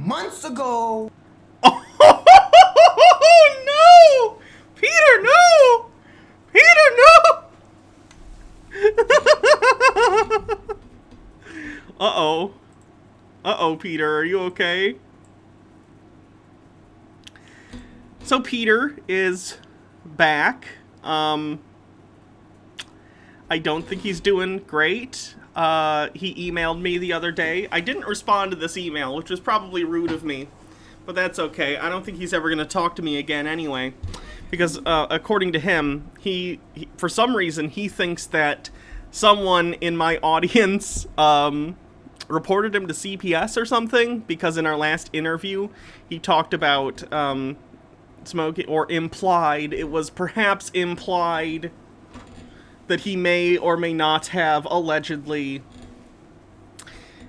Months ago. Oh no! Peter, no! Peter, no! Uh-oh. Uh-oh, Peter, are you okay? So Peter is back. I don't think he's doing great. He emailed me the other day. I didn't respond to this email, which was probably rude of me. But that's okay. I don't think he's ever going to talk to me again anyway. Because, according to him, he for some reason, he thinks that someone in my audience, reported him to CPS or something. Because in our last interview, he talked about, smoking, or implied, it was perhaps implied that he may or may not have allegedly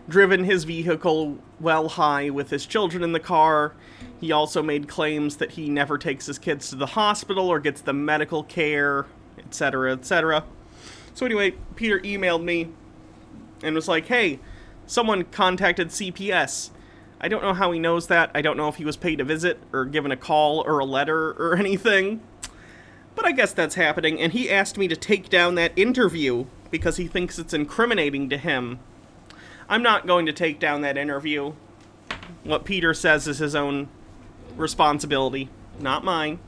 driven his vehicle well high with his children in the car. He also made claims that he never takes his kids to the hospital or gets them medical care, etc., etc. So anyway, Peter emailed me and was like, hey, someone contacted CPS. I don't know how he knows that. I don't know if he was paid a visit or given a call or a letter or anything. But I guess that's happening, and he asked me to take down that interview because he thinks it's incriminating to him. I'm not going to take down that interview. What Peter says is his own responsibility, not mine.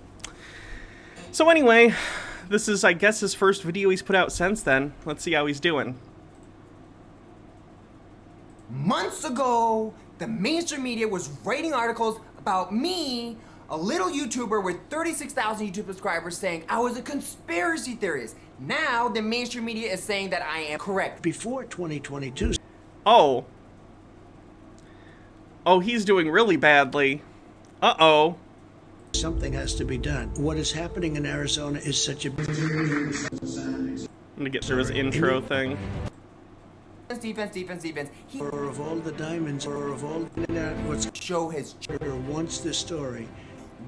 So anyway, this is, I guess, his first video he's put out since then. Let's see how he's doing. Months ago, the mainstream media was writing articles about me, a little YouTuber with 36,000 YouTube subscribers, saying I was a conspiracy theorist. Now, the mainstream media is saying that I am correct. Before 2022. Oh. Oh, he's doing really badly. Uh-oh. Something has to be done. What is happening in Arizona is such a... I'm gonna get through his intro thing. Defense. He Or of all the diamonds, or of all what's show his wants this story.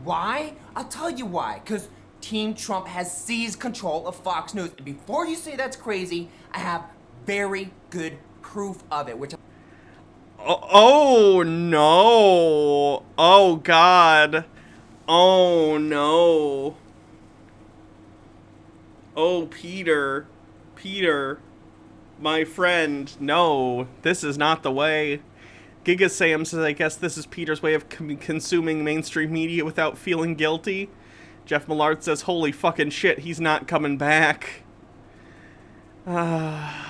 Why? I'll tell you why. Because Team Trump has seized control of Fox News. And before you say that's crazy, I have very good proof of it, which... Oh no. Oh God. Oh no. Oh, Peter. Peter. My friend. No. This is not the way. Giga Sam says, I guess this is Peter's way of consuming mainstream media without feeling guilty. Jeff Millard says, holy fucking shit, he's not coming back. Yeah.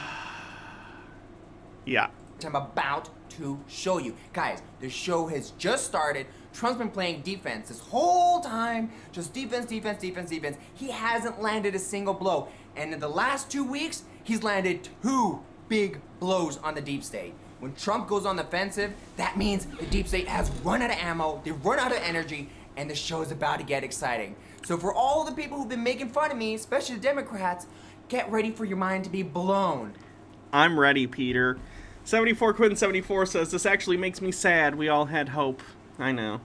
I'm about to show you. Guys, the show has just started. Trump's been playing defense this whole time. Just defense. He hasn't landed a single blow. And in the last 2 weeks, he's landed 2 big blows on the deep state. When Trump goes on the offensive, that means the deep state has run out of ammo, they've run out of energy, and the show is about to get exciting. So for all the people who've been making fun of me, especially the Democrats, get ready for your mind to be blown. I'm ready, Peter. 74Quinn74 says, this actually makes me sad. We all had hope. I know.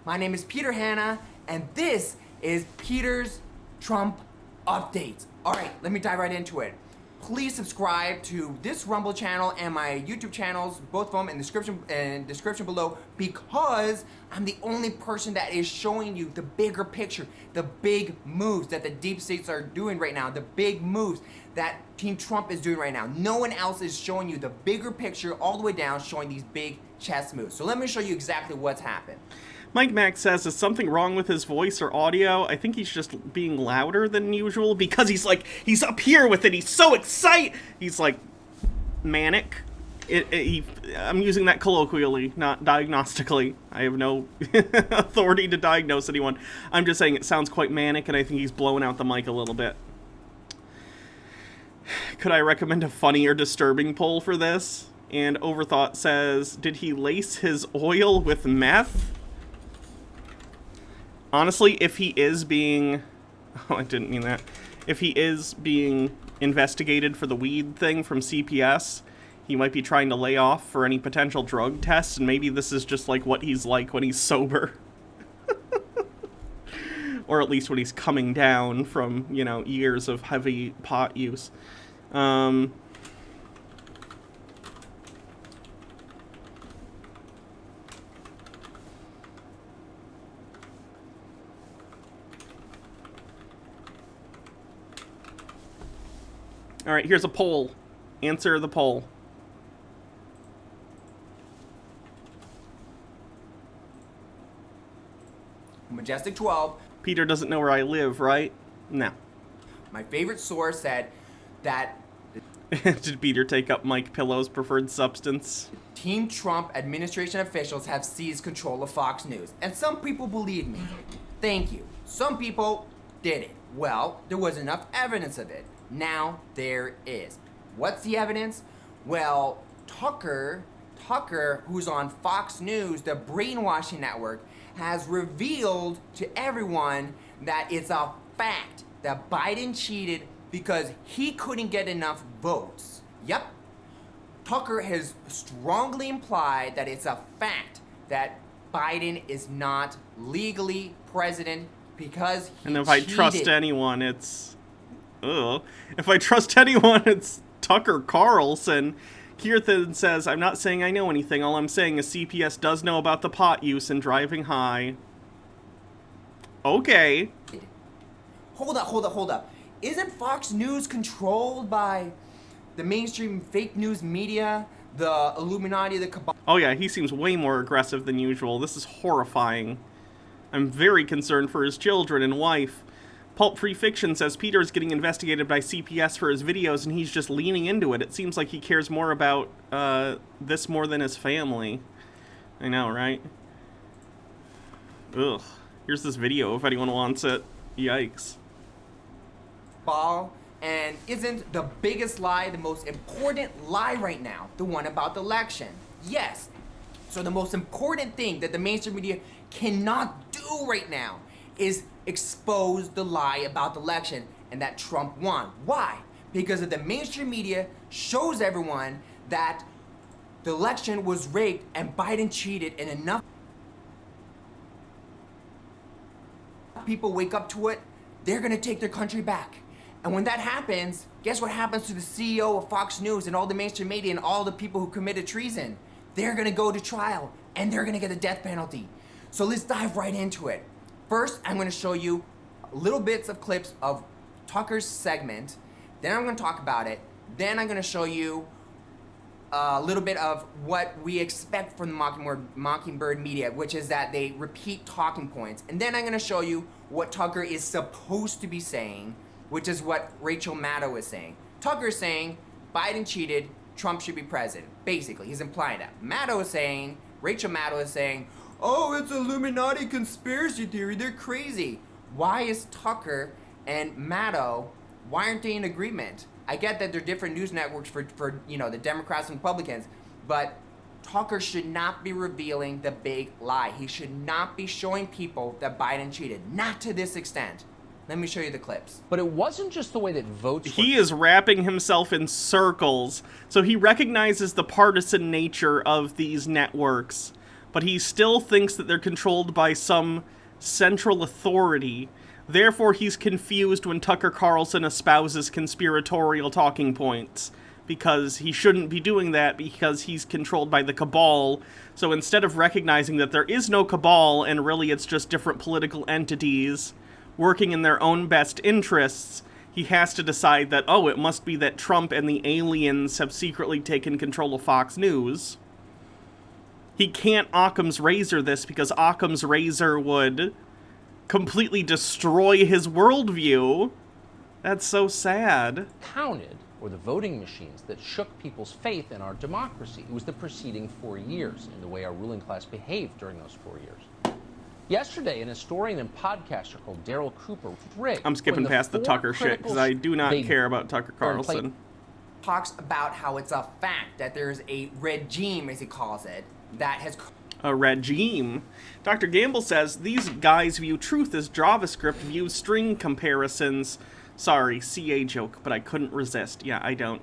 My name is Peter Hanna, and this is Peter's Trump Updates. Alright, let me dive right into it. Please subscribe to this Rumble channel and my YouTube channels, both of them in the description below, because I'm the only person that is showing you the bigger picture, the big moves that the deep states are doing right now, the big moves that Team Trump is doing right now. No one else is showing you the bigger picture all the way down, showing these big chess moves. So let me show you exactly what's happened. Mike Mack says, is something wrong with his voice or audio? I think he's just being louder than usual because he's he's up here with it. He's so excited. He's like manic. I'm using that colloquially, not diagnostically. I have no authority to diagnose anyone. I'm just saying it sounds quite manic, and I think he's blowing out the mic a little bit. Could I recommend a funny or disturbing poll for this? And Overthought says, did he lace his oil with meth? Honestly, if he is being... Oh, I didn't mean that. If he is being investigated for the weed thing from CPS, he might be trying to lay off for any potential drug tests, and maybe this is just like what he's like when he's sober. Or at least when he's coming down from, you know, years of heavy pot use. All right, here's a poll. Answer the poll. Majestic 12. Peter doesn't know where I live, right? No. My favorite source said that Did Peter take up Mike Pillow's preferred substance? Team Trump administration officials have seized control of Fox News. And some people believe me. Thank you. Some people did it. Well, there was enough evidence of it. Now there is. What's the evidence? Well, Tucker, who's on Fox News, the brainwashing network, has revealed to everyone that it's a fact that Biden cheated because he couldn't get enough votes. Yep. Tucker has strongly implied that it's a fact that Biden is not legally president because he And if I cheated. trust anyone, it's... Ugh. If I trust anyone, it's Tucker Carlson. Kirthan says, I'm not saying I know anything. All I'm saying is CPS does know about the pot use and driving high. Okay. Hold up. Isn't Fox News controlled by the mainstream fake news media, the Illuminati, the cabal? Oh yeah, he seems way more aggressive than usual. This is horrifying. I'm very concerned for his children and wife. Pulp Free Fiction says Peter is getting investigated by CPS for his videos and he's just leaning into it. It seems like he cares more about this more than his family. I know, right? Ugh. Here's this video if anyone wants it. Yikes. And isn't the biggest lie the most important lie right now the one about the election? Yes. So the most important thing that the mainstream media cannot do right now is expose the lie about the election and that Trump won. Why? Because if the mainstream media shows everyone that the election was rigged and Biden cheated and enough people wake up to it, they're gonna take their country back. And when that happens, guess what happens to the CEO of Fox News and all the mainstream media and all the people who committed treason? They're gonna go to trial and they're gonna get the death penalty. So let's dive right into it. First, I'm gonna show you little bits of clips of Tucker's segment. Then I'm gonna talk about it. Then I'm gonna show you a little bit of what we expect from the Mockingbird media, which is that they repeat talking points. And then I'm gonna show you what Tucker is supposed to be saying, which is what Rachel Maddow is saying. Tucker is saying Biden cheated, Trump should be president. Basically, he's implying that. Rachel Maddow is saying, oh, it's Illuminati conspiracy theory, they're crazy. Why is Tucker and Maddow, why aren't they in agreement? I get that they're different news networks for the Democrats and Republicans, but Tucker should not be revealing the big lie. He should not be showing people that Biden cheated. Not to this extent. Let me show you the clips. But it wasn't just the way that votes were. He is wrapping himself in circles, so he recognizes the partisan nature of these networks, but he still thinks that they're controlled by some central authority. Therefore, he's confused when Tucker Carlson espouses conspiratorial talking points, because he shouldn't be doing that because he's controlled by the cabal. So instead of recognizing that there is no cabal and really it's just different political entities working in their own best interests, he has to decide that, oh, it must be that Trump and the aliens have secretly taken control of Fox News. He can't Occam's razor this because Occam's razor would completely destroy his worldview. That's so sad. Counted were the voting machines that shook people's faith in our democracy. It was the preceding 4 years and the way our ruling class behaved during those 4 years. Yesterday, an historian and podcaster called Daryl Cooper rigged. I'm skipping past the Tucker shit because I do not care about Tucker Carlson. Talks about how it's a fact that there's a regime, as he calls it, that has... A regime. Dr. Gamble says, these guys view truth as JavaScript views string comparisons. Sorry, CA joke, but I couldn't resist. Yeah, I don't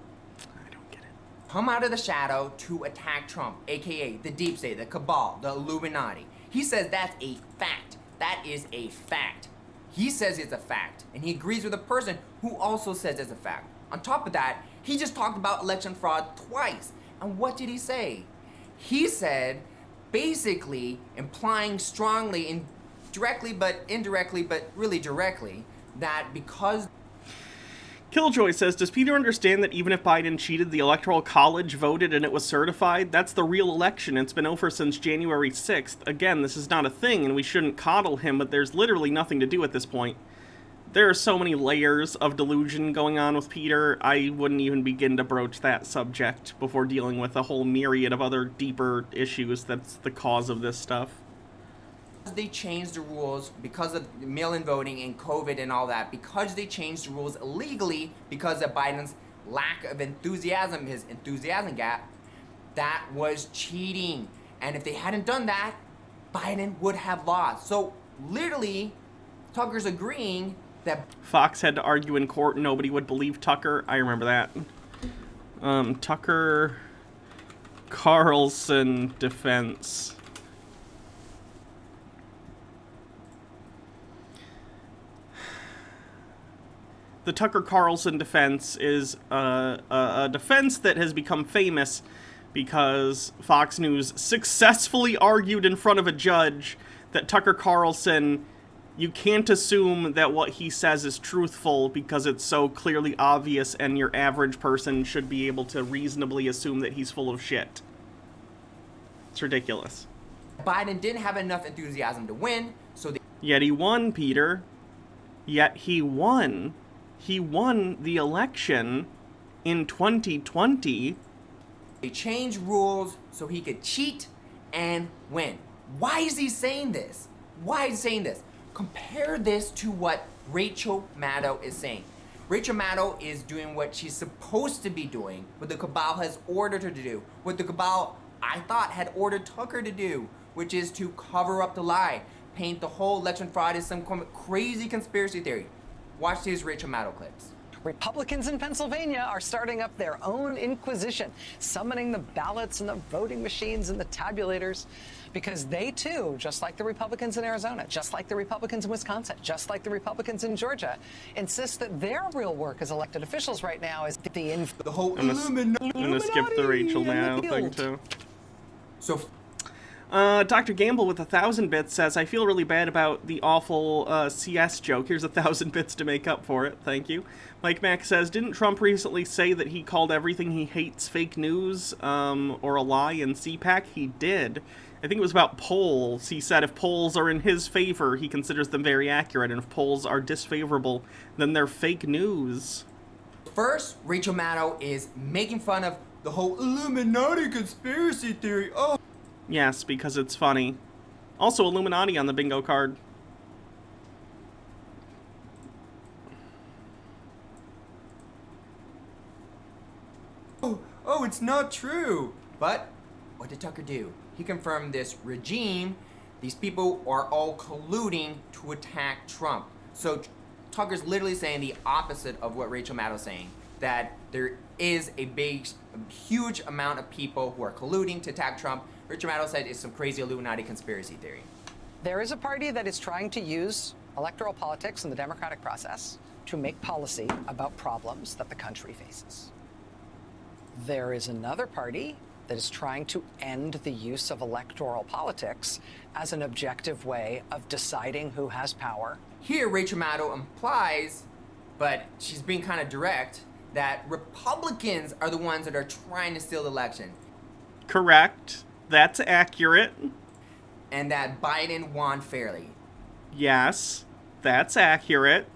get it. Come out of the shadow to attack Trump, aka the deep state, the cabal, the Illuminati. He says that's a fact. That is a fact. He says it's a fact, and he agrees with a person who also says it's a fact. On top of that, he just talked about election fraud twice. And what did he say? He said, basically implying strongly, directly but indirectly, but really directly, that because... Killjoy says, does Peter understand that even if Biden cheated, the Electoral College voted and it was certified? That's the real election. It's been over since January 6th. Again, this is not a thing, and we shouldn't coddle him, but there's literally nothing to do at this point. There are so many layers of delusion going on with Peter, I wouldn't even begin to broach that subject before dealing with a whole myriad of other deeper issues that's the cause of this stuff. They changed the rules because of mail-in voting and COVID and all that, because they changed the rules illegally because of Biden's lack of enthusiasm, his enthusiasm gap, that was cheating. And if they hadn't done that, Biden would have lost. So literally, Tucker's agreeing that Fox had to argue in court nobody would believe Tucker. I remember that. Tucker Carlson defense. The Tucker Carlson defense is a defense that has become famous because Fox News successfully argued in front of a judge that Tucker Carlson, you can't assume that what he says is truthful because it's so clearly obvious, and your average person should be able to reasonably assume that he's full of shit. It's ridiculous. Biden didn't have enough enthusiasm to win, so they Yet he won, Peter. Yet he won. He won the election in 2020. changed rules so he could cheat and win. Why is he saying this? Why is he saying this? Compare this to what Rachel Maddow is saying. Rachel Maddow is doing what she's supposed to be doing, what the cabal has ordered her to do, what the cabal, I thought, had ordered Tucker to do, which is to cover up the lie, paint the whole election fraud as some crazy conspiracy theory. Watch these Rachel Maddow clips. Republicans in Pennsylvania are starting up their own inquisition, summoning the ballots and the voting machines and the tabulators, because they too, just like the Republicans in Arizona, just like the Republicans in Wisconsin, just like the Republicans in Georgia, insist that their real work as elected officials right now is the whole I'm gonna skip the Rachel Maddow thing too. So Dr. Gamble with 1,000 bits says, I feel really bad about the awful CS joke. Here's 1,000 bits to make up for it. Thank you. Mike Mack says, didn't Trump recently say that he called everything he hates fake news or a lie in CPAC? He did. I think it was about polls. He said if polls are in his favor, he considers them very accurate, and if polls are disfavorable, then they're fake news. first, Rachel Maddow is making fun of the whole Illuminati conspiracy theory. Oh. Yes, because it's funny. Also, Illuminati on the bingo card. Oh, it's not true. But what did Tucker do? He confirmed this regime, these people are all colluding to attack Trump. So Tucker's literally saying the opposite of what Rachel Maddow's saying, that there is a huge amount of people who are colluding to attack Trump. Rachel Maddow said it's some crazy Illuminati conspiracy theory. There is a party that is trying to use electoral politics and the democratic process to make policy about problems that the country faces. There is another party that is trying to end the use of electoral politics as an objective way of deciding who has power. Here, Rachel Maddow implies, but she's being kind of direct, that Republicans are the ones that are trying to steal the election. Correct. That's accurate. And that Biden won fairly. Yes, that's accurate.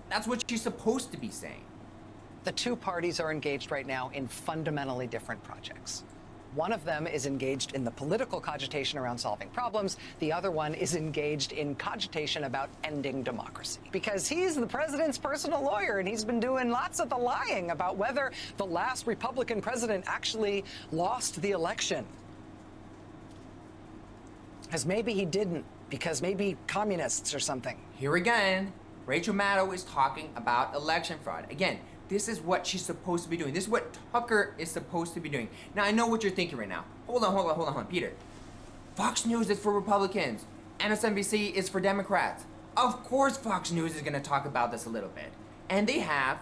That's what she's supposed to be saying. The two parties are engaged right now in fundamentally different projects. One of them is engaged in the political cogitation around solving problems. The other one is engaged in cogitation about ending democracy. Because he's the president's personal lawyer, and he's been doing lots of the lying about whether the last Republican president actually lost the election. Because maybe he didn't, because maybe communists or something. Here again, Rachel Maddow is talking about election fraud. Again, this is what she's supposed to be doing. This is what Tucker is supposed to be doing. Now, I know what you're thinking right now. Hold on, Peter. Fox News is for Republicans. MSNBC is for Democrats. Of course Fox News is going to talk about this a little bit. And they have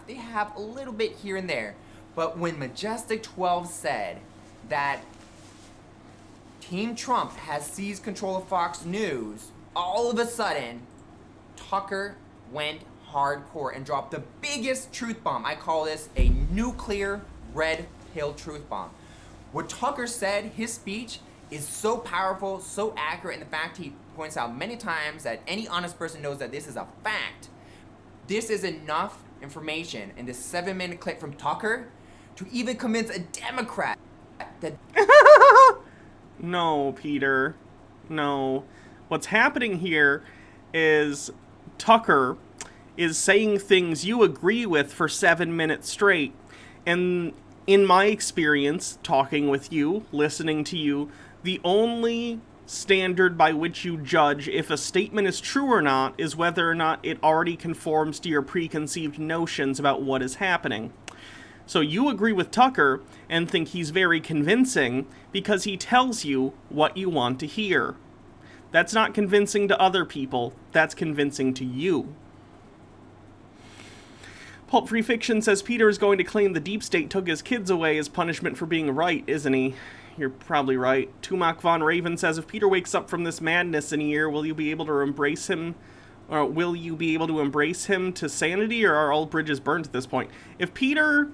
a little bit here and there. But when Majestic 12 said that Team Trump has seized control of Fox News, all of a sudden, Tucker went hardcore and drop the biggest truth bomb. I call this a nuclear red pill truth bomb. What Tucker said, his speech, is so powerful, so accurate, and the fact he points out many times that any honest person knows that this is a fact. This is enough information in this 7-minute clip from Tucker to even convince a Democrat that... No, Peter. No. What's happening here is Tucker is saying things you agree with for 7 minutes straight. And in my experience, talking with you, listening to you, the only standard by which you judge if a statement is true or not is whether or not it already conforms to your preconceived notions about what is happening. So you agree with Tucker and think he's very convincing because he tells you what you want to hear. That's not convincing to other people, that's convincing to you. Pulp Free Fiction says Peter is going to claim the deep state took his kids away as punishment for being right, isn't he? You're probably right. Tumak Von Raven says, if Peter wakes up from this madness in a year, will you be able to embrace him? Or will you be able to embrace him to sanity, or are all bridges burned at this point? If Peter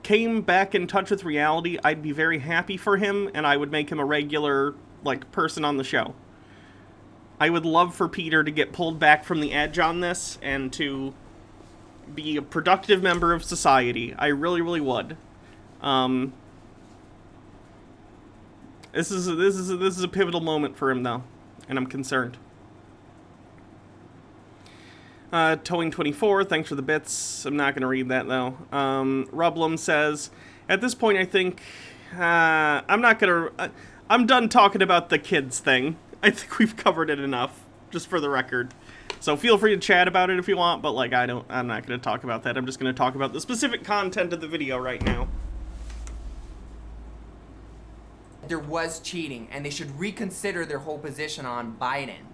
came back in touch with reality, I'd be very happy for him, and I would make him a regular, person on the show. I would love for Peter to get pulled back from the edge on this, and to be a productive member of society. I really, really would. This is a pivotal moment for him, though, and I'm concerned. Towing 24, thanks for the bits. I'm not going to read that, though. Rublum says, at this point, I think I'm done talking about the kids thing. I think we've covered it enough, just for the record. So feel free to chat about it if you want, but I'm not going to talk about that. I'm just going to talk about the specific content of the video right now. There was cheating, and they should reconsider their whole position on Biden.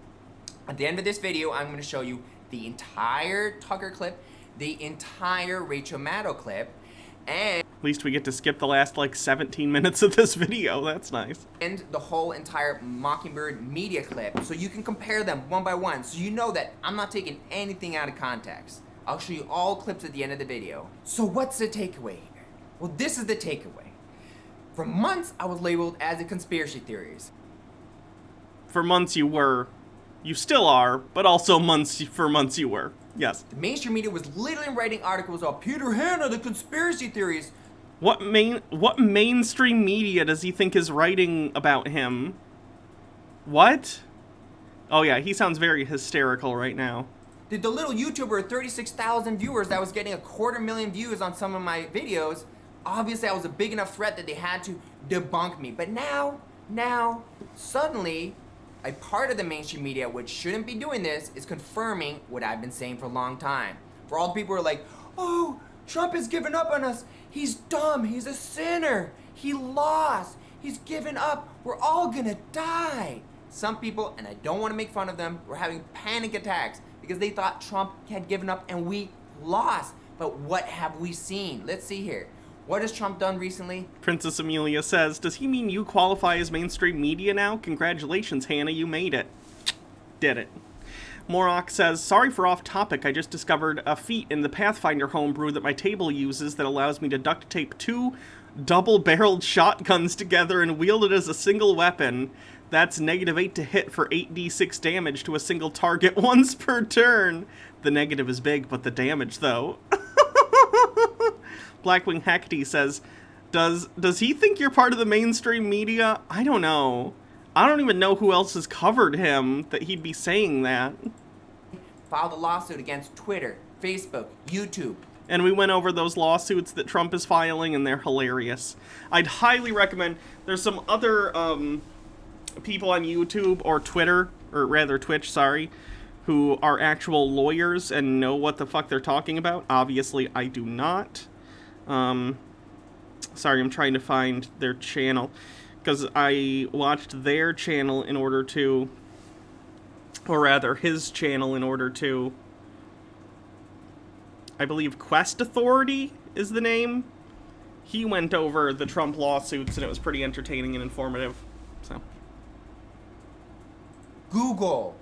At the end of this video, I'm going to show you the entire Tucker clip, the entire Rachel Maddow clip, and... At least we get to skip the last, 17 minutes of this video. That's nice. And the whole entire Mockingbird media clip, so you can compare them one by one, so you know that I'm not taking anything out of context. I'll show you all clips at the end of the video. So what's the takeaway here? Well, this is the takeaway. For months, I was labeled as a conspiracy theorist. For months you were. You still are, but also for months you were. Yes. The mainstream media was literally writing articles about Peter Hanna, the conspiracy theorist. What mainstream media does he think is writing about him? What? Oh yeah, he sounds very hysterical right now. Did the little YouTuber with 36,000 viewers that was getting 250,000 views on some of my videos, obviously I was a big enough threat that they had to debunk me. But now, suddenly, a part of the mainstream media, which shouldn't be doing this, is confirming what I've been saying for a long time. For all the people who are like, oh, Trump has given up on us. He's dumb. He's a sinner. He lost. He's given up. We're all gonna die. Some people, and I don't want to make fun of them, were having panic attacks because they thought Trump had given up and we lost. But what have we seen? Let's see here. What has Trump done recently? Princess Amelia says, does he mean you qualify as mainstream media now? Congratulations, Hannah, you made it. Did it. Morok says, sorry for off topic, I just discovered a feat in the Pathfinder homebrew that my table uses that allows me to duct tape 2 double-barreled shotguns together and wield it as a single weapon. That's -8 to hit for 8d6 damage to a single target once per turn. The negative is big, but the damage, though. Blackwing Hecate says, does he think you're part of the mainstream media? I don't know. I don't even know who else has covered him that he'd be saying that. Filed a lawsuit against Twitter, Facebook, YouTube. And we went over those lawsuits that Trump is filing, and they're hilarious. I'd highly recommend... There's some other people on YouTube or Twitter, or rather Twitch, sorry, who are actual lawyers and know what the fuck they're talking about. Obviously, I do not. Sorry, I'm trying to find their channel. Because I watched their channel in order to... Or rather, his channel in order to... I believe Quest Authority is the name. He went over the Trump lawsuits, and it was pretty entertaining and informative. So... Google,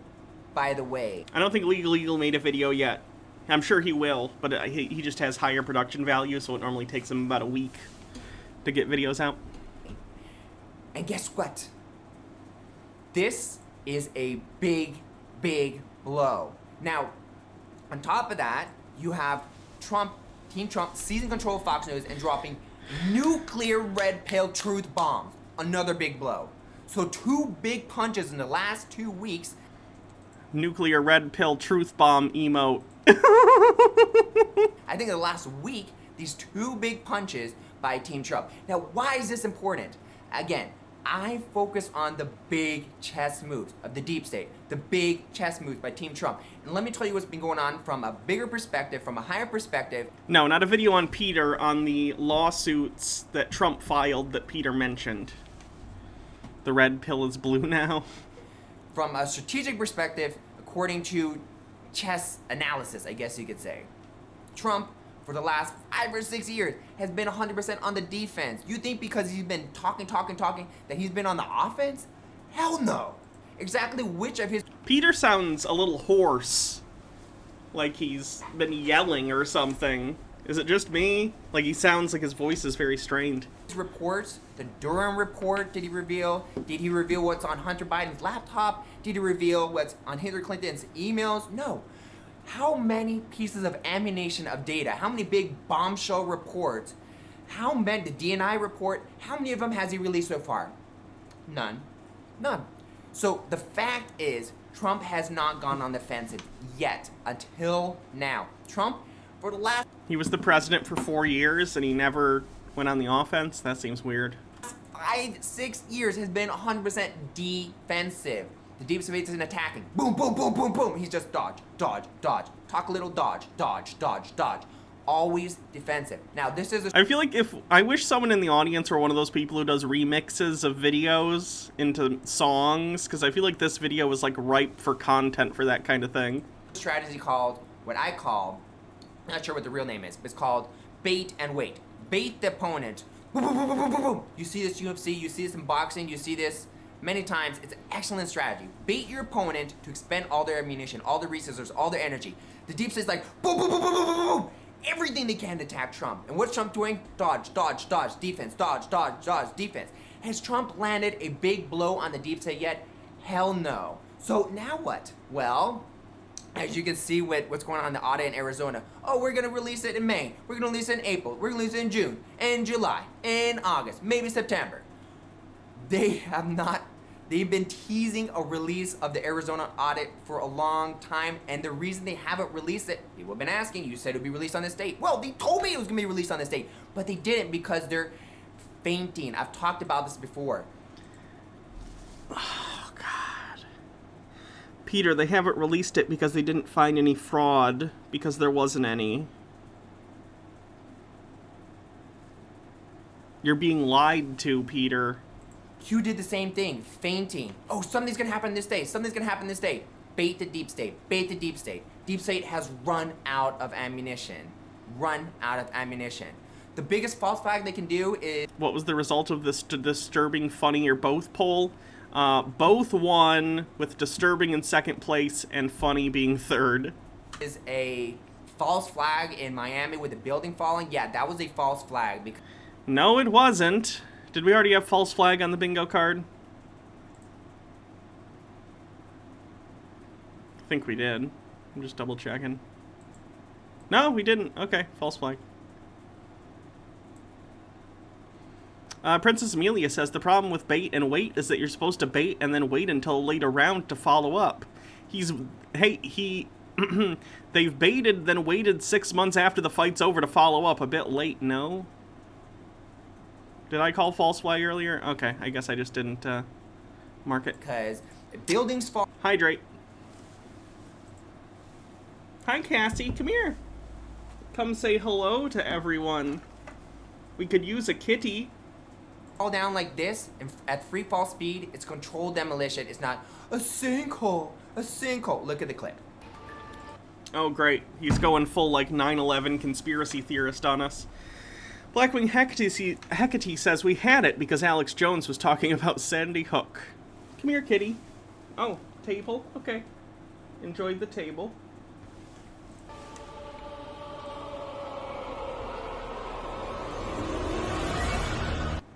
by the way. I don't think Legal Eagle made a video yet. I'm sure he will, but he just has higher production value, so it normally takes him about a week to get videos out. And guess what? This is a big, big blow. Now, on top of that, you have Team Trump seizing control of Fox News and dropping nuclear red pill truth bombs. Another big blow. So 2 big punches in the last 2 weeks. Nuclear red pill truth bomb emote. I think in the last week, these 2 big punches by Team Trump. Now, why is this important? Again, I focus on the big chess moves of the deep state, the big chess moves by Team Trump. And let me tell you what's been going on from a bigger perspective, from a higher perspective. No, not a video on Peter, on the lawsuits that Trump filed that Peter mentioned. The red pill is blue now. From a strategic perspective, according to chess analysis, I guess you could say. Trump, for the last 5 or 6 years, has been 100% on the defense. You think because he's been talking, that he's been on the offense? Hell no. Exactly which of his... Peter sounds a little hoarse. Like he's been yelling or something. Is it just me? Like he sounds like his voice is very strained. Reports, the Durham report, did he reveal? Did he reveal what's on Hunter Biden's laptop? Did he reveal what's on Hillary Clinton's emails? No. How many pieces of ammunition of data? How many big bombshell reports? How many, the DNI report, how many of them has he released so far? None. None. So the fact is, Trump has not gone on the offensive yet, until now. Trump, for the last... He was the president for 4 years and he never went on the offense? That seems weird. 5-6 years has been 100% defensive. The deep state isn't attacking. Boom, boom, boom, boom, boom. He's just dodge, dodge, dodge. Talk a little dodge, dodge, dodge, dodge. Always defensive. Now, this is a... I feel like I wish someone in the audience were one of those people who does remixes of videos into songs, because I feel like this video was like ripe for content for that kind of thing. strategy called, what I call, I'm not sure what the real name is, but it's called bait and wait. Bait the opponent. Boom, boom, boom, boom, boom, boom, boom. You see this UFC, you see this in boxing, you see this many times. It's an excellent strategy. Bait your opponent to expend all their ammunition, all their resources, all their energy. The deep state's like boom, boom, boom, boom, boom, boom, boom, boom. Everything they can to attack Trump. And what's Trump doing? Dodge, dodge, dodge, defense, dodge, dodge, dodge, defense. Has Trump landed a big blow on the deep state yet? Hell no. So now what? Well, as you can see with what's going on in the audit in Arizona, oh, we're going to release it in May. We're going to release it in April. We're going to release it in June, in July, in August, maybe September. They've been teasing a release of the Arizona audit for a long time, and the reason they haven't released it, people have been asking, you said it would be released on this date. Well, they told me it was going to be released on this date, but they didn't because they're fainting. I've talked about this before. Oh, God. Peter, they haven't released it because they didn't find any fraud, because there wasn't any. You're being lied to, Peter. You did the same thing, fainting. Oh, something's gonna happen this day, something's gonna happen this day. Bait the deep state, bait the deep state. Deep state has run out of ammunition. Run out of ammunition. The biggest false flag they can do is... What was the result of this disturbing, funny, or both poll? Both won, with disturbing in second place and funny being third. Is a false flag in Miami with a building falling? Yeah, that was a false flag. Because no, it wasn't. Did we already have false flag on the bingo card? I think we did. I'm just double checking. No, we didn't. Okay, false flag. Princess Amelia says the problem with bait and wait is that you're supposed to bait and then wait until a later round to follow up. They've baited, then waited 6 months after the fight's over to follow up. A bit late, no? Did I call false flag earlier? Okay, I guess I just didn't mark it. Because buildings fall... Hydrate. Hi, Cassie. Come here. Come say hello to everyone. We could use a kitty. Fall down like this and at free fall speed. It's controlled demolition. It's not a sinkhole. A sinkhole. Look at the clip. Oh, great. He's going full, like, 9/11 conspiracy theorist on us. Blackwing Hecate says we had it because Alex Jones was talking about Sandy Hook. Come here, kitty. Oh, table? Okay. Enjoyed the table.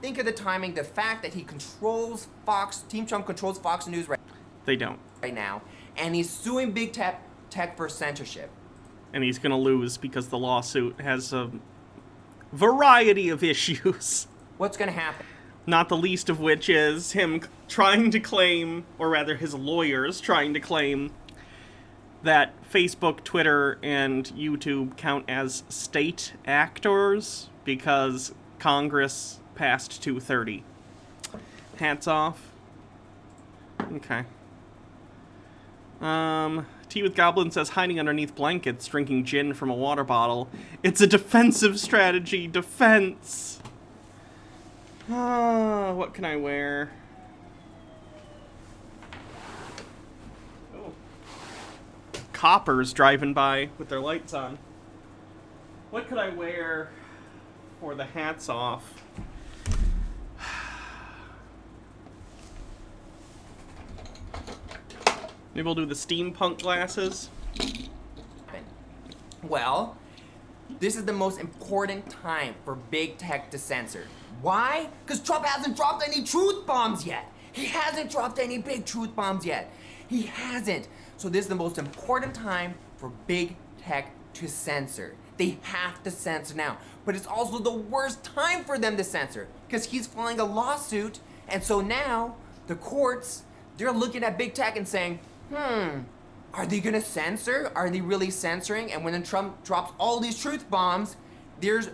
Think of the timing, the fact that he controls Fox, Team Trump controls Fox News They don't. right now, and he's suing big tech for censorship. And he's going to lose because the lawsuit has a variety of issues. What's going to happen? Not the least of which is him trying to claim, or rather his lawyers trying to claim, that Facebook, Twitter, and YouTube count as state actors because Congress passed 230. Hats off. Okay. Tea with Goblin says hiding underneath blankets, drinking gin from a water bottle. It's a defensive strategy. Defense. What can I wear? Oh. Coppers driving by with their lights on. What could I wear for the hats off? Maybe we'll do the steampunk glasses. Well, this is the most important time for big tech to censor. Why? Because Trump hasn't dropped any truth bombs yet. He hasn't dropped any big truth bombs yet. He hasn't. So this is the most important time for big tech to censor. They have to censor now. But it's also the worst time for them to censor because he's filing a lawsuit. And so now the courts, they're looking at big tech and saying, are they gonna censor? Are they really censoring? And when Trump drops all these truth bombs, there's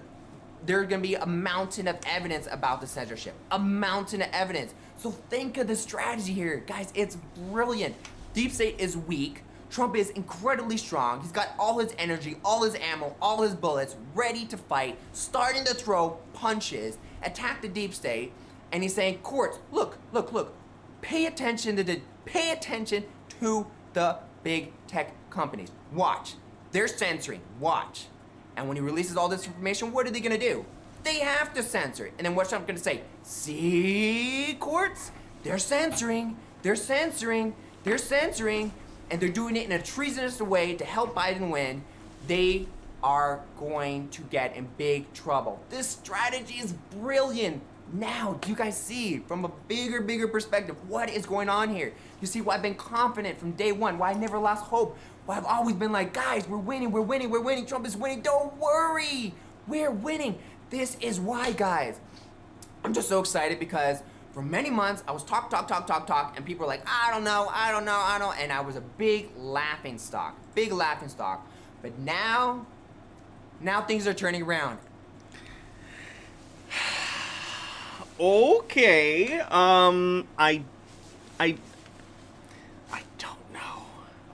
gonna be a mountain of evidence about the censorship. A mountain of evidence. So think of the strategy here. Guys, it's brilliant. Deep state is weak. Trump is incredibly strong. He's got all his energy, all his ammo, all his bullets, ready to fight, starting to throw punches, attack the deep state, and he's saying, courts, look, pay attention to the big tech companies. Watch. They're censoring. Watch. And when he releases all this information, what are they gonna do? They have to censor it. And then what's Trump gonna say? See, courts? They're censoring. They're censoring. They're censoring. And they're doing it in a treasonous way to help Biden win. They are going to get in big trouble. This strategy is brilliant. Now, do you guys see from a bigger perspective what is going on here? You see why I've been confident from day one, why I never lost hope, why I've always been like, guys, we're winning, Trump is winning, don't worry, we're winning. This is why, guys. I'm just so excited because for many months, I was talk, and people were like, I don't know, and I was a big laughing stock. But now things are turning around. Okay, I don't know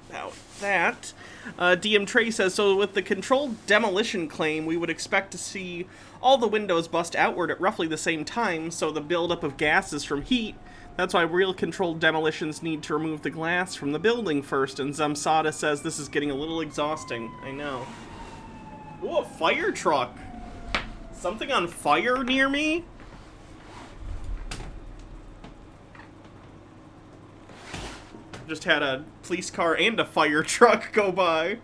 about that. DM Trey says, so with the controlled demolition claim, we would expect to see all the windows bust outward at roughly the same time, so the buildup of gases from heat. That's why real controlled demolitions need to remove the glass from the building first, and Zamsada says this is getting a little exhausting. I know. Ooh, a fire truck. Something on fire near me? Just had a police car and a fire truck go by.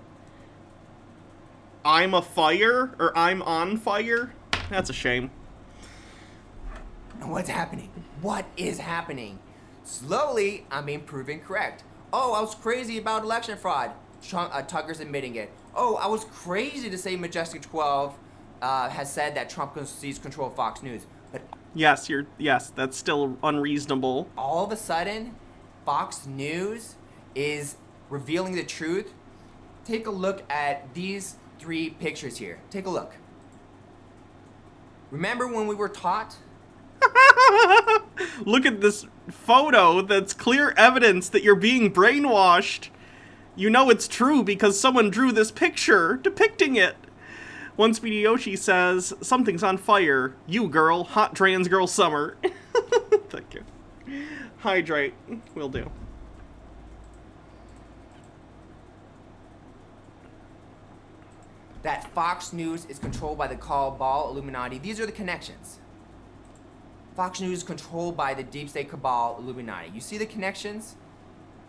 I'm a fire? Or I'm on fire? That's a shame. And what's happening? What is happening? Slowly, I'm being proven correct. Oh, I was crazy about election fraud. Tucker's admitting it. Oh, I was crazy to say Majestic 12 has said that Trump sees control of Fox News. But yes, that's still unreasonable. All of a sudden, Fox News is revealing the truth. Take a look at these 3 pictures here. Take a look. Remember when we were taught? Look at this photo that's clear evidence that you're being brainwashed. You know it's true because someone drew this picture depicting it. One Speedy Yoshi says, something's on fire. You, girl. Hot trans girl summer. Thank you. Hydrate. Will do. That Fox News is controlled by the cabal Illuminati. These are the connections. Fox News is controlled by the deep state cabal Illuminati. You see the connections?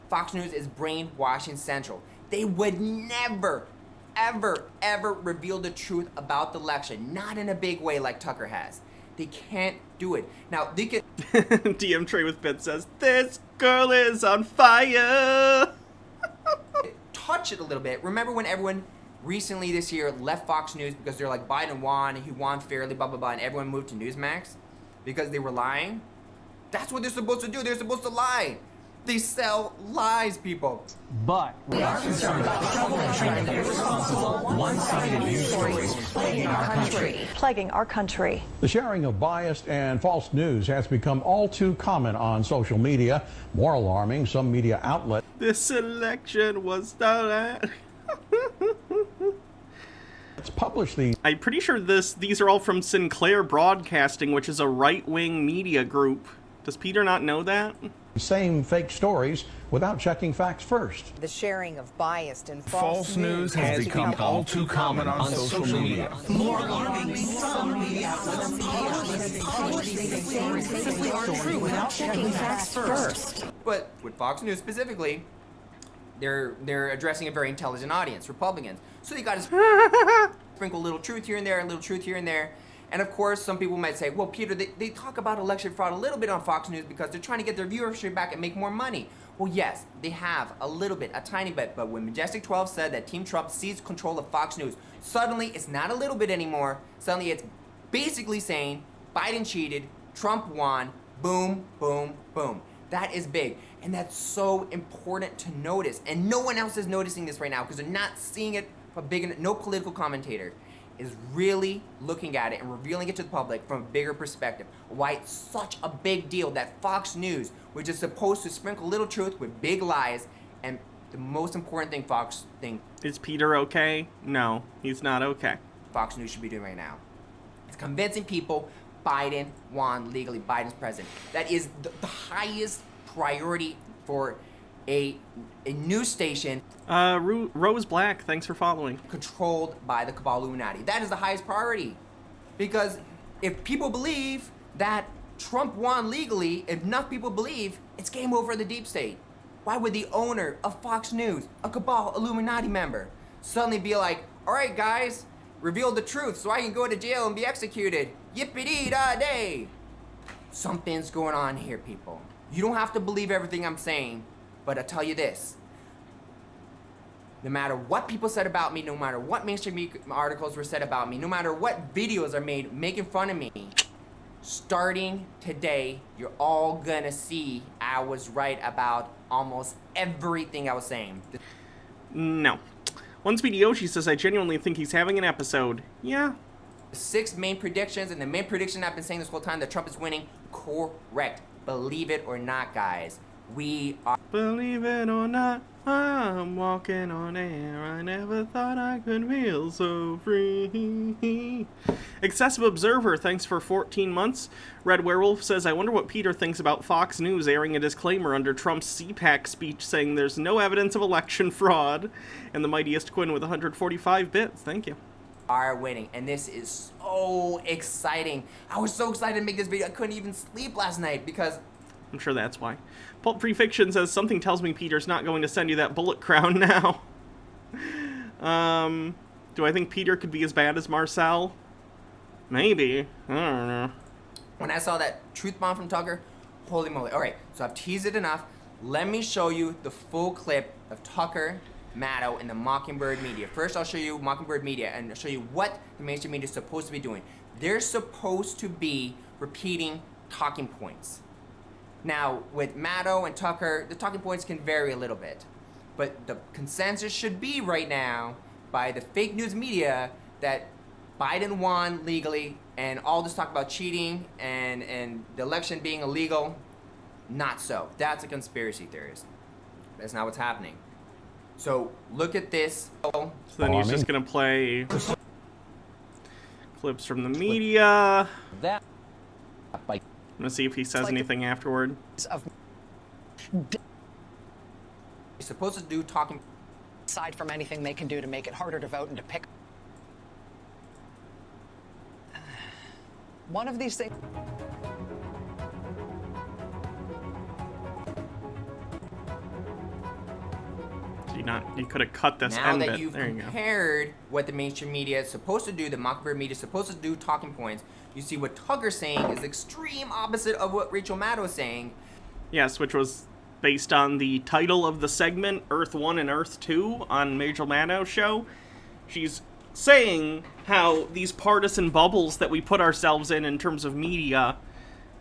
Fox News is brainwashing central. They would never, ever reveal the truth about the election. Not in a big way like Tucker has. They can't do it. Now, they could DM Trey with Bit says, "This girl is on fire." touch it a little bit. Remember when everyone recently this year left Fox News because they're like, Biden won, he won fairly, blah, blah, blah, and everyone moved to Newsmax because they were lying? That's what they're supposed to do. They're supposed to lie. They sell lies, people. But we are concerned about the trouble and irresponsible, one-sided news stories plaguing our country. The sharing of biased and false news has become all too common on social media. More alarming, some media outlets. This election was done. Let's publish these. I'm pretty sure these are all from Sinclair Broadcasting, which is a right-wing media group. Does Peter not know that? Same fake stories without checking facts first. The sharing of biased and false news has become all too common on social media. More alarming, some media outlets publish these stories simply aren't true without checking facts first. But with Fox News specifically, they're addressing a very intelligent audience, Republicans. So they got to sprinkle a little truth here and there, a little truth here and there. And of course, some people might say, well, Peter, they talk about election fraud a little bit on Fox News because they're trying to get their viewership back and make more money. Well, yes, they have a little bit, a tiny bit. But when Majestic 12 said that Team Trump seized control of Fox News, suddenly it's not a little bit anymore. Suddenly it's basically saying Biden cheated, Trump won, boom, boom, boom. That is big. And that's so important to notice. And no one else is noticing this right now because they're not seeing it from no political commentator is really looking at it and revealing it to the public from a bigger perspective. Why it's such a big deal that Fox News, which is supposed to sprinkle little truth with big lies, and the most important thing Fox thinks. Is Peter okay? No, he's not okay. Fox News should be doing right now. It's convincing people Biden won legally, Biden's president. That is the highest priority for a news station. Rose Black, thanks for following. Controlled by the cabal Illuminati. That is the highest priority. Because if people believe that Trump won legally, if enough people believe, it's game over the deep state. Why would the owner of Fox News, a cabal Illuminati member, suddenly be like, all right, guys, reveal the truth so I can go to jail and be executed. Yippee-dee-da-day. Something's going on here, people. You don't have to believe everything I'm saying, but I'll tell you this. No matter what people said about me, no matter what mainstream articles were said about me, no matter what videos are made making fun of me, starting today, you're all gonna see I was right about almost everything I was saying. No. One Speedy Yoshi says, I genuinely think he's having an episode. Yeah. 6 main predictions, and the main prediction I've been saying this whole time, that Trump is winning, correct. Believe it or not, guys. We are... Believe it or not, I'm walking on air. I never thought I could feel so free. Excessive Observer, thanks for 14 months. Red Werewolf says, I wonder what Peter thinks about Fox News airing a disclaimer under Trump's CPAC speech saying there's no evidence of election fraud. And the Mightiest Quinn with 145 bits. Thank you. Are winning, and this is so exciting. I was so excited to make this video. I couldn't even sleep last night because... I'm sure that's why. Pulp Free Fiction says, something tells me Peter's not going to send you that bullet crown now. Do I think Peter could be as bad as Marcel? Maybe. I don't know. When I saw that truth bomb from Tucker, holy moly. All right, so I've teased it enough. Let me show you the full clip of Tucker, Maddow, and the Mockingbird media. First, I'll show you Mockingbird media and I'll show you what the mainstream media is supposed to be doing. They're supposed to be repeating talking points. Now, with Maddow and Tucker, the talking points can vary a little bit. But the consensus should be right now by the fake news media that Biden won legally, and all this talk about cheating and the election being illegal, not so. That's a conspiracy theorist. That's not what's happening. So look at this. So then he's just gonna play clips from the media. That by I'm gonna see if he says anything afterward. You're supposed to do talking. Aside from anything they can do to make it harder to vote and to pick. One of these things. You could have cut this Now end that bit. you've There you go. compared what the mainstream media is supposed to do, the Mockingbird media is supposed to do, talking points, you see what Tugger's saying is the extreme opposite of what Rachel Maddow is saying. Yes, which was based on the title of the segment, Earth 1 and Earth 2, on Rachel Maddow's show. She's saying how these partisan bubbles that we put ourselves in terms of media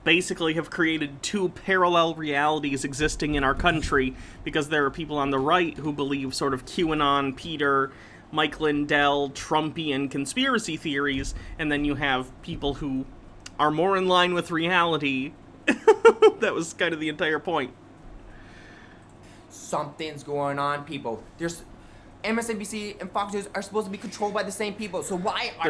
basically have created two parallel realities existing in our country, because there are people on the right who believe sort of QAnon, Peter, Mike Lindell, Trumpian conspiracy theories, and then you have people who are more in line with reality. That was kind of the entire point. Something's going on, people. There's MSNBC and Fox News are supposed to be controlled by the same people, so why are...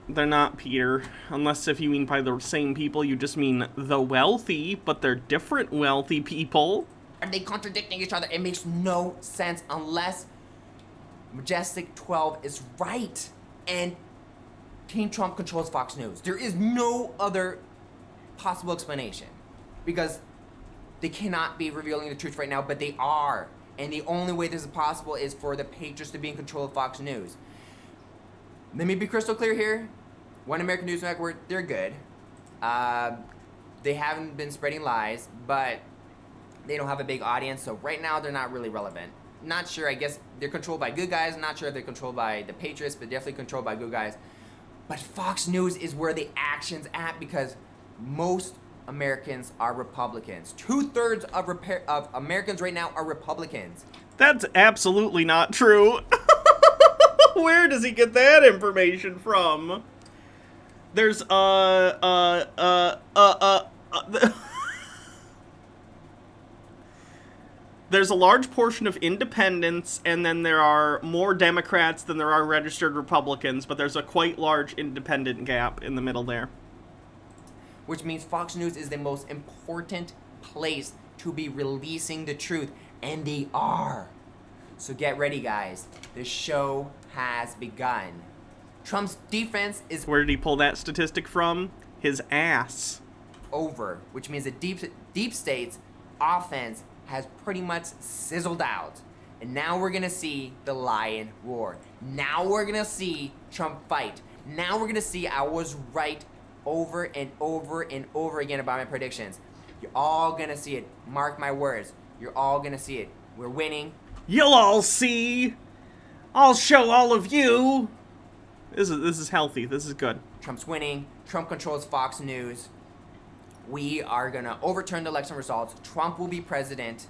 They're not, Peter. Unless if you mean by the same people, you just mean the wealthy, but they're different wealthy people. Are they contradicting each other? It makes no sense unless Majestic 12 is right and Team Trump controls Fox News. There is no other possible explanation, because they cannot be revealing the truth right now, but they are. And the only way this is possible is for the Patriots to be in control of Fox News. Let me be crystal clear here. One American News Network, they're good. They haven't been spreading lies, but they don't have a big audience, so right now they're not really relevant. Not sure, I guess they're controlled by good guys. Not sure if they're controlled by the Patriots, but definitely controlled by good guys. But Fox News is where the action's at, because most Americans are Republicans. 2/3 of Americans right now are Republicans. That's absolutely not true. Where does he get that information from? There's, there's a large portion of independents, and then there are more Democrats than there are registered Republicans, but there's a quite large independent gap in the middle there. Which means Fox News is the most important place to be releasing the truth, and they are. So get ready, guys. The show has begun. Trump's defense is... Where did he pull that statistic from? His ass. Over, which means the deep state's offense has pretty much sizzled out. And now we're gonna see the lion roar. Now we're gonna see Trump fight. Now we're gonna see I was right over and over and over again about my predictions. You're all gonna see it. Mark my words. You're all gonna see it. We're winning. You'll all see. I'll show all of you. This is healthy. This is good. Trump's winning. Trump controls Fox News. We are gonna overturn the election results. Trump will be president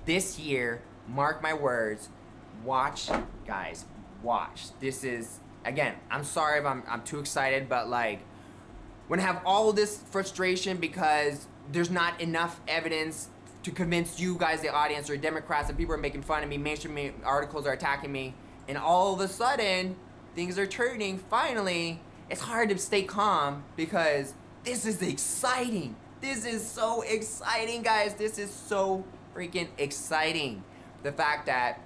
this year. Mark my words. Watch, guys. Watch. This is, again, I'm sorry if I'm too excited, but like, when I have all this frustration because there's not enough evidence to convince you guys, the audience, or Democrats, and people are making fun of me, mainstream articles are attacking me, and all of a sudden, things are turning, finally, it's hard to stay calm because this is exciting. This is so exciting, guys. This is so freaking exciting. The fact that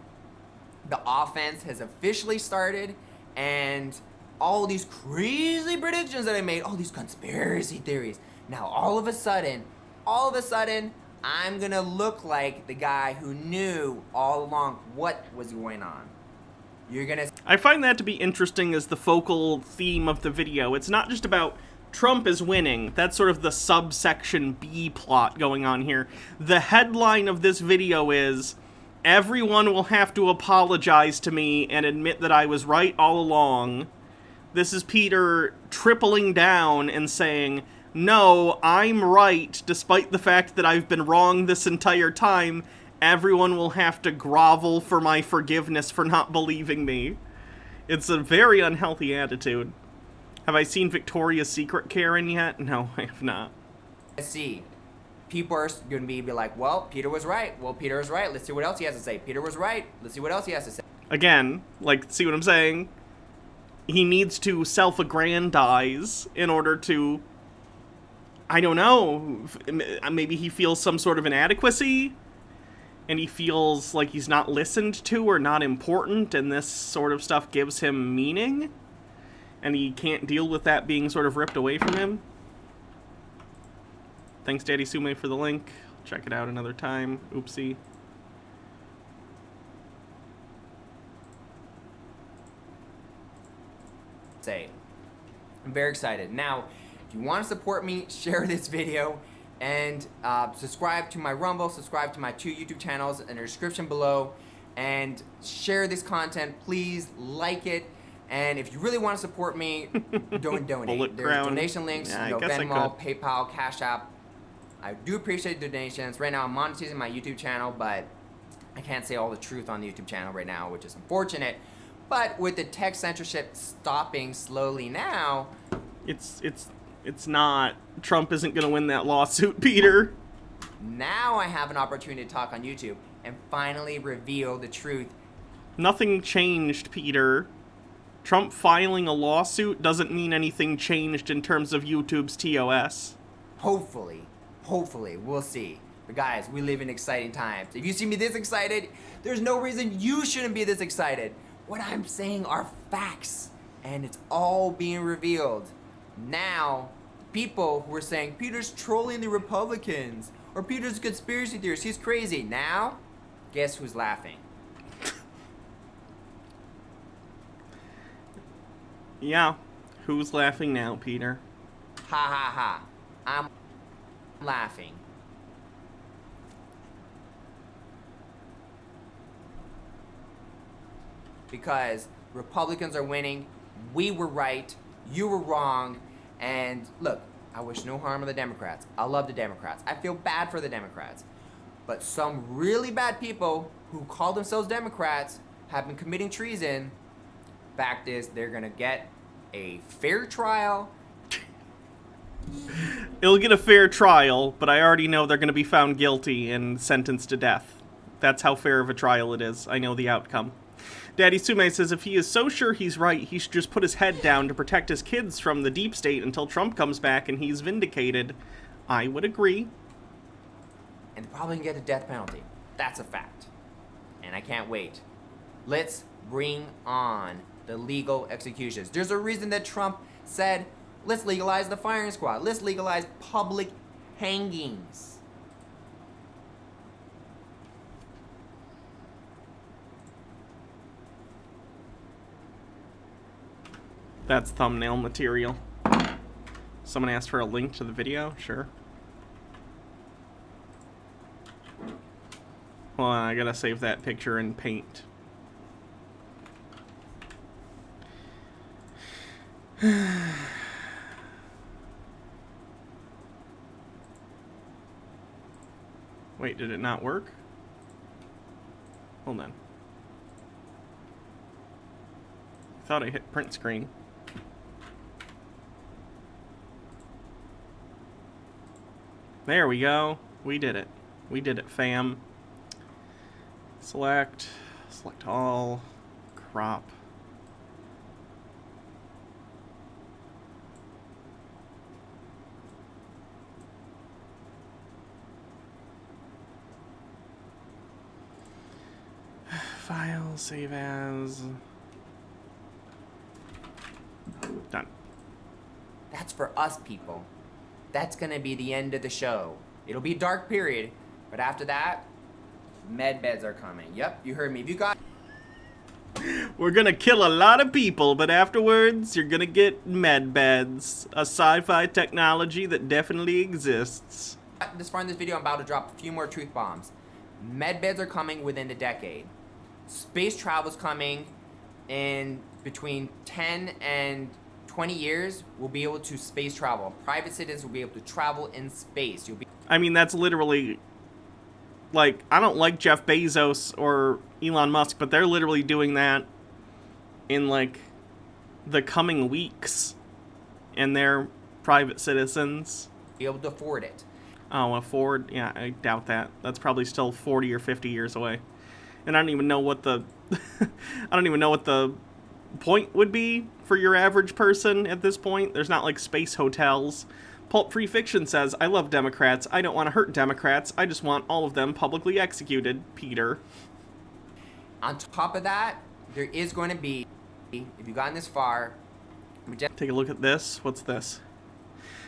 the offense has officially started, and all these crazy predictions that I made, all these conspiracy theories. Now, all of a sudden, I'm gonna look like the guy who knew all along what was going on. You're gonna... I find that to be interesting as the focal theme of the video. It's not just about Trump is winning. That's sort of the subsection B plot going on here. The headline of this video is, everyone will have to apologize to me and admit that I was right all along. This is Peter tripling down and saying, no, I'm right, despite the fact that I've been wrong this entire time. Everyone will have to grovel for my forgiveness for not believing me. It's a very unhealthy attitude. Have I seen Victoria's Secret Karen yet? No, I have not. Let's see. People are going to be like, well, Peter was right. Well, Peter was right. Let's see what else he has to say. Peter was right. Let's see what else he has to say. Again, like, see what I'm saying? He needs to self-aggrandize in order to, I don't know, maybe he feels some sort of inadequacy, and he feels like he's not listened to or not important, and this sort of stuff gives him meaning, and he can't deal with that being sort of ripped away from him. Thanks, Daddy Sume, for the link. Check it out another time. Oopsie. say. I'm very excited. Now, if you want to support me, share this video and subscribe to my Rumble, subscribe to my 2 YouTube channels in the description below, and share this content. Please like it. And if you really want to support me, don't donate. There's donation links, yeah, Venmo, PayPal, Cash App. I do appreciate the donations. Right now I'm monetizing my YouTube channel, but I can't say all the truth on the YouTube channel right now, which is unfortunate. But with the tech censorship stopping slowly now, it's not. Trump isn't going to win that lawsuit, Peter. Now I have an opportunity to talk on YouTube and finally reveal the truth. Nothing changed, Peter. Trump filing a lawsuit doesn't mean anything changed in terms of YouTube's TOS. Hopefully, we'll see. But guys, we live in exciting times. If you see me this excited, there's no reason you shouldn't be this excited. What I'm saying are facts, and it's all being revealed. Now, people who are saying, Peter's trolling the Republicans, or Peter's a conspiracy theorist, he's crazy. Now, guess who's laughing? Yeah, who's laughing now, Peter? Ha ha ha. I'm laughing. Because Republicans are winning, we were right, you were wrong, and look, I wish no harm on the Democrats. I love the Democrats. I feel bad for the Democrats. But some really bad people who call themselves Democrats have been committing treason. Fact is, they're gonna get a fair trial. It'll get a fair trial, but I already know they're gonna be found guilty and sentenced to death. That's how fair of a trial it is. I know the outcome. Daddy Sume says if he is so sure he's right, he should just put his head down to protect his kids from the deep state until Trump comes back and he's vindicated. I would agree. And probably can get a death penalty. That's a fact. And I can't wait. Let's bring on the legal executions. There's a reason that Trump said, let's legalize the firing squad. Let's legalize public hangings. That's thumbnail material. Someone asked for a link to the video? Sure. Hold on, I gotta save that picture in Paint. Wait, did it not work? Hold on. I thought I hit print screen. There we go. We did it. We did it, fam. Select all, crop. File, save as. Done. That's for us, people. That's gonna be the end of the show. It'll be a dark period, but after that, med beds are coming. Yep, you heard me. If you got... We're gonna kill a lot of people, but afterwards, you're gonna get med beds. A sci-fi technology that definitely exists. This far in this video, I'm about to drop a few more truth bombs. Med beds are coming within the decade. Space travel's coming in between 10 and 20 years. We'll be able to space travel. Private citizens will be able to travel in space. I mean, that's literally... Like, I don't like Jeff Bezos or Elon Musk, but they're literally doing that in, like, the coming weeks. And they're private citizens. Be able to afford it. Oh, afford? Yeah, I doubt that. That's probably still 40 or 50 years away. And I don't even know what the... I don't even know what the point would be for your average person at this point. There's not, like, space hotels. Pulp Free Fiction says, I love Democrats. I don't want to hurt Democrats. I just want all of them publicly executed, Peter. On top of that, there is going to be, if you've gotten this far... Take a look at this. What's this?